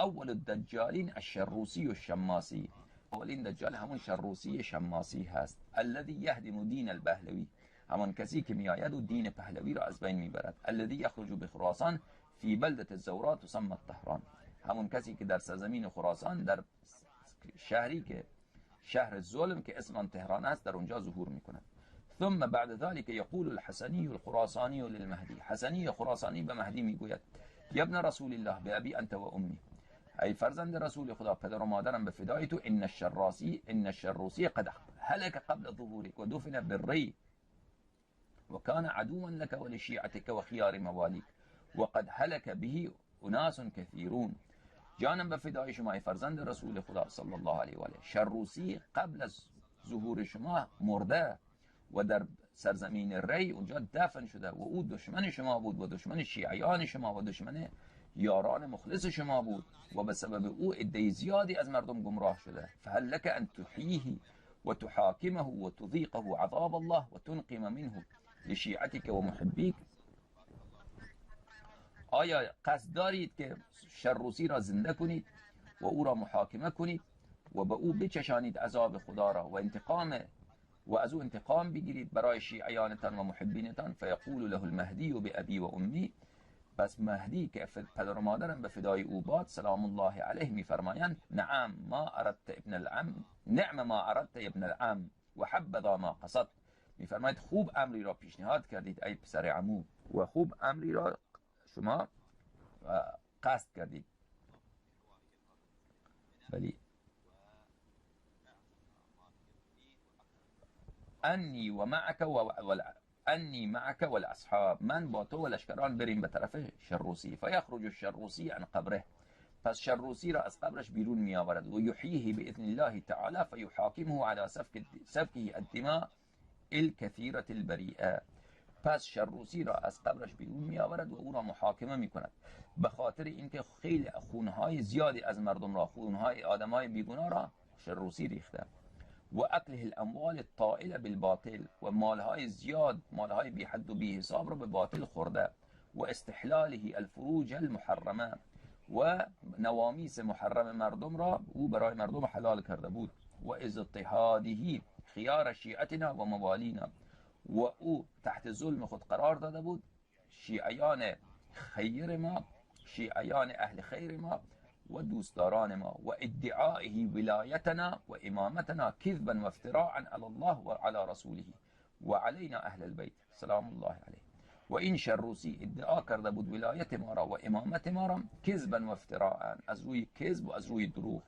اول الدجالین الشروسی الشماسی، اولین دجال همون شروسی شماسی هست. الذي يهدم دین البهلوی، همون کسی که میآید و دین پهلوی را از بین میبرد. الذي يخرج بخراسان فی بلدة الزورات تسمى طهران، همون کسی که در سرزمین خراسان در شهری که شهر ظلم که اسم تهران است در اونجا ظهور میکند. ثم بعد ذلك يقول الحسني الخراساني للمهدي، حسنی خراسانی به مهدی میگوید یا ابن رسول الله بأبي انت و امی، ای فرزند رسول خدا پدر و مادرم به فدای تو، ان الشروسی قد هلك قبل ظهورك و دفن بالری و كان عدوا لك ولشيعتك وخيار مواليك وقد هلك به اناس كثيرون. جانم به فدای شما ای فرزند رسول خدا صلی الله علیه و آله، شروسی قبل از ظهور شما مرده و در سرزمین ری اونجا دفن شده و او دشمن شما بود و دشمن شیعیان شما و دشمن یاران مخلص شما بود و به سبب او عده زیادی از مردم گمراه شده. فهل لك ان تحییه و تحاکمه و تذیقه عذاب الله و تنقم منه لشیعتك و محبیک. آیا قصد دارید که شروسی را زنده کنید و او را محاکمه کنید و به او بچشانید عذاب خدا را و از او انتقام بگیرید برای شیعیانتان و محبینتان؟ فیقول له المهدی بأبی و امی، پس مهدی که پدر و مادرم به فدای او باد سلام الله علیه میفرمایند نعم ما اردت ابن العم، نعم ما اردت ابن العم و حبذا ما قصد، میفرماید خوب امری را پیشنهاد کردید ای پسر عمو و خوب امری را شما قصد کردید. بلی انی و معك والاصحاب، من با تو و لشکران بریم به طرف شروسی. فیخرج الشروسی عن قبره، پس شروسی را از قبرش بیرون می آورد و یحییه باذن الله تعالی فیحاکمه علی سفکه الدماء الكثیرة البریئه، پس شروسی را از قبرش بیرون می آورد و او را محاکمه می کند به خاطر اینکه خیلی خونهای زیادی از مردم را، خونهای آدمای بیگناه را شروسی ریخته. و اکله الاموال الطائله بالباطل، و مالهای زیاد، مالهای بی حد و بی حساب را به باطل خورده. و استحلاله الفروج المحرمه، و نوامیس محرم مردم را او برای مردم حلال کرده بود. و از اضطهاده خیار شیعتنا و موالینا، و او تحت ظلم خود قرار داده بود شیعیان خیر ما، شیعیان اهل خیر ما و دوستداران ما. و ادعائه ولایتنا و امامتنا کذبا و افتراعا علی الله و علی رسوله و علینا اهل البیت سلام الله علیه. و این شروسی ادعا کرده بود ولایت ما را و امامت ما را کذبا و افتراعا، از روی کذب و از روی دروغ.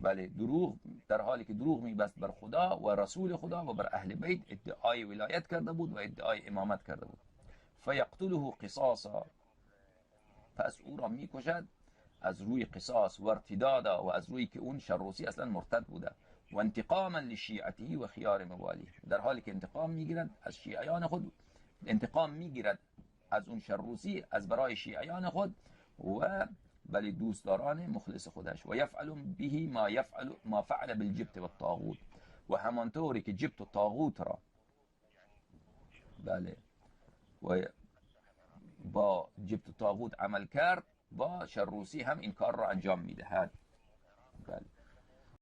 بله دروغ، در حالی که دروغ میبست بر خدا و رسول خدا و بر اهل بیت، ادعای ولایت کرده بود و ادعای امامت کرده بود. فیقتله قصاصا، پس او را میکشد از روی قصاص و ارتدادا، و از روی که اون شروسی اصلا مرتد بوده. و انتقاما لشیعته و خیار موالی، در حالی که انتقام میگیرد از شیعیان خود، انتقام میگیرد از اون شروسی از برای شیعیان خود و بلی دوستداران مخلص خودش. و یفعل به ما فعل بالجبت و الطاغوت، و همانطوری که جبت و طاغوت را بله و با جبت و طاغوت عمل کرد، با شروسی هم این کار را انجام میدهد.